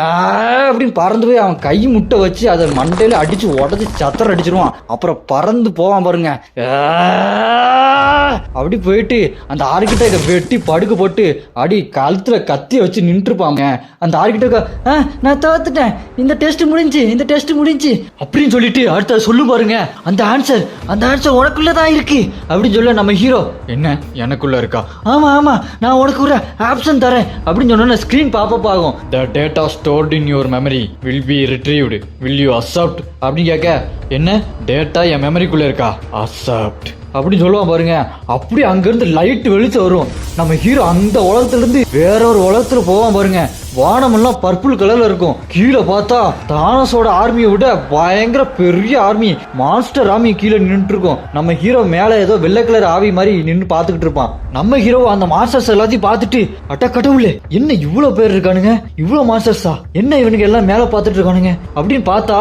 அப்படின்னு பறந்து போய் அவன் கை முட்டை வச்சு அதை மண்டையில அடிச்சு உடச்சி சத்திரம் அடிச்சிருவான். அப்புறம் பறந்து போவான் பாருங்க. அப்படி போயிட்டு அந்த ஆர்கிட்ட இதை வெட்டி படுக்க போட்டு அடி கழுத்துல கத்திய வச்சு நின்றுப்பாங்க. அந்த ஆர்கிட்ட நான் தோத்துட்டேன், இந்த டெஸ்ட் முடிஞ்சு அப்படின்னு சொல்லிட்டு அடுத்த சொல்லு பாருங்க. அந்த ஆன்சர் உனக்குள்ளதான் இருக்கு அப்படின்னு சொல்ல நம்ம ஹீரோ என்ன எனக்குள்ள இருக்கா? ஆமா நான் உனக்கு ஒரு ஆப்ஷன் தரேன் அப்படின்னு சொன்ன ஸ்கிரீன் பாப்பப் ஆகும். The data stored in your memory will be retrieved. Will you accept? அப்படின்னு கேட்க என்ன டேட்டா என் மெமரிக்குள்ள இருக்கா? accept அப்படின்னு சொல்லுவான் பாருங்க. அப்படி அங்கிருந்து லைட் வெளிச்சம் வரும். நம்ம ஹீரோ அந்த உலகத்துல இருந்து வேற ஒரு உலகத்துல போவான் பாருங்க. வானமெல்லாம் பர்பிள் கலர்ல இருக்கும். கீழே பார்த்தா தானஸோட ஆர்மியை விட பயங்கர பெரிய ஆர்மி, மான்ஸ்டர் ஆர்மி கீழே நின்றுட்டு இருக்கும். நம்ம ஹீரோ மேல ஏதோ வெள்ளை கலர் ஆவி மாதிரி நின்று பாத்துக்கிட்டு இருப்பான். நம்ம ஹீரோ அந்த மான்ஸ்டர்ஸ் எல்லாத்தையும் பார்த்துட்டு அட்ட கடவுளே என்ன இவ்வளவு பேர் இருக்கானுங்க, இவ்வளவு மான்ஸ்டர்ஸா, என்ன இவனுக்கு எல்லாம் மேல பாத்துட்டு இருக்கானுங்க அப்படின்னு பார்த்தா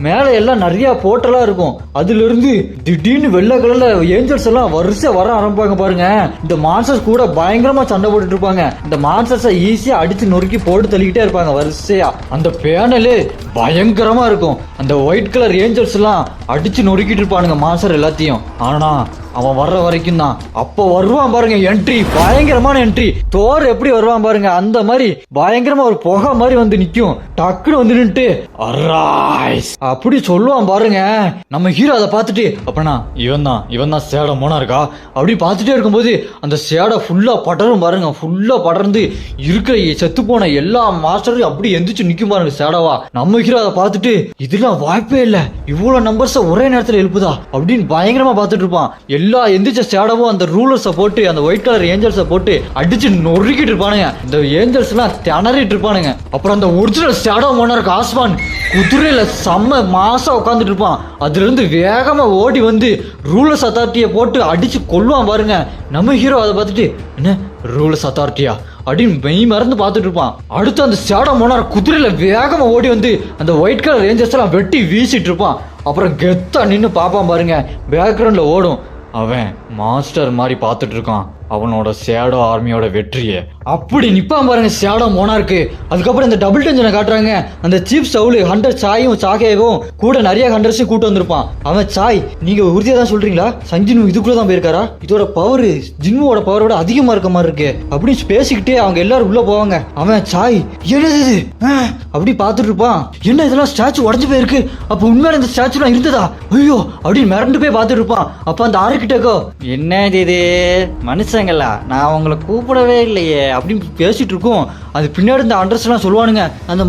மேல எல்லாம் நிறைய போர்ட்டலா இருக்கும். அதுல இருந்து திடீர்னு வெள்ளை கலர்ல ஏஞ்சல்ஸ் எல்லாம் வரிசை வர ஆரம்பிப்பாங்க பாருங்க. இந்த மான்ஸ்டர்ஸ் கூட பயங்கரமா சண்டை போட்டுட்டு இருப்பாங்க. இந்த மான்ஸ்டர்ஸை ஈஸியா அடிச்சு நொறுக்கி போட்டு தள்ளிக்கிட்டே இருப்பாங்க வரிசையா. அந்த பேனலே பயங்கரமா இருக்கும். அந்த ஒயிட் கலர் ஏஞ்சல்ஸ் எல்லாம் அடிச்சு நொறுக்கிட்டு இருப்பானுங்க மான்ஸ்டர் எல்லாத்தையும். ஆனா அவன் வர்ற வரைக்கும் தான். அப்போ வருவான் பாருங்க என்ட்ரி, பயங்கரமான என்ட்ரி. தோர் எப்படி வருவான் பாருங்க, அந்த மாதிரி பயங்கரமா ஒரு புகை மாதிரி வந்து நிக்கும். டக்குன்னு வந்து நின்னுட்டு அரைஸ் அப்படி சொல்லுவான் பாருங்க. நம்ம ஹீரோ அதை பார்த்துட்டு அப்பனா இவன் தான் சேடம் போனா இருக்கா அப்படி பார்த்துட்டே இருக்கும்போது அந்த சேடை ஃபுல்லா படரும் பாருங்க. ஃபுல்லா படர்ந்து இருக்கிற செத்து போன எல்லா மாஸ்டரும் அப்படி எந்திரிச்சு நிக்கும் பாருங்க சேடவா. நம்ம ஹீரோ அதை பார்த்துட்டு இதெல்லாம் வாய்ப்பே இல்ல, இவ்வளவு நம்பர்ஸ் ஒரே நேரத்துல எழுப்புதா அப்படின்னு பயங்கரமா பார்த்துட்டு இருப்பான். எல்லா எந்திரிச்ச சேடவும் அந்த ரூலர்ஸை போட்டு அந்த ஒயிட் கலர் ஏஞ்சல்ஸை போட்டு அடிச்சு நொறுக்கிட்டு இருப்பானுங்க. இந்த ஏஞ்சல்ஸ் எல்லாம் திணறிட்டு இருப்பானுங்க. அப்புறம் அந்த ஒரிஜினல் சேடோ மோனர்க் ஆஸ்மான் குதிரையில செம்ம மாசா உட்காந்துட்டு இருப்பான். அதுல இருந்து வேகமா ஓடி வந்து ரூலர்ஸ் அத்தாரிட்டியை போட்டு அடிச்சு கொல்லுவான் பாருங்க. நம்ம ஹீரோ அதை பார்த்துட்டு என்ன ரூலர்ஸ் அத்தாரிட்டியா அப்படின்னு மெய் மறந்து பார்த்துட்டு இருப்பான். அடுத்து அந்த சேடோ மோனார் குதிரையில வேகமா ஓடி வந்து அந்த ஒயிட் கலர் ரேஞ்சர்ஸ் எல்லாம் வெட்டி வீசிட்டு இருப்பான். அப்புறம் கெத்தா நின்று பார்ப்பான் பாருங்க. பேக்ரவுண்ட்ல ஓடும் அவன் மாஸ்டர் மாதிரி பார்த்துட்டு இருக்கான் அவனோட சேடோ ஆர்மியோட வெற்றியை. அப்படி நிப்பான் பாருங்க சேடோ மோனார்க்கு. அதுக்கப்புறம் இந்த டபுள் டென்ஷனை காட்டுறாங்க. அந்த சீஃப் சவுல் ஹண்டர் சாயும் சாகேவும் கூட நிறைய ஹண்டர்ஸையும் கூட்டு வந்திருப்பான். அவன் சாய் நீங்க உறுதியா தான் சொல்றீங்களா சஞ்சினு இதுக்குள்ள தான் போயிருக்காரா? இதோட பவர் ஜின்முவோட பவரோட அதிகமா இருக்க மாதிரி இருக்கு அப்படின்னு பேசிக்கிட்டே அவங்க எல்லாரும் உள்ள போவாங்க. அவன் சாய் என்னது இது அப்படி பார்த்துட்டு இருப்பான். என்ன இதெல்லாம் ஸ்டாச்சு உடஞ்சு போயிருக்கு, அப்ப உண்மையில இந்த ஸ்டாச்சு எல்லாம் இருந்ததா ஐயோ அப்படின்னு மிரண்டு போய் பார்த்துட்டு இருப்பான். அப்ப அந்த ஆர்கிடெக்டோ என்ன இது மனுஷங்களா நான் உங்களை கூப்பிடவே இல்லையே அப்படின்னு பேசிட்டு இருக்கோம். அது பின்னாடி இந்த அண்டர்ஸ் எல்லாம் சொல்லுவானுங்க. அந்த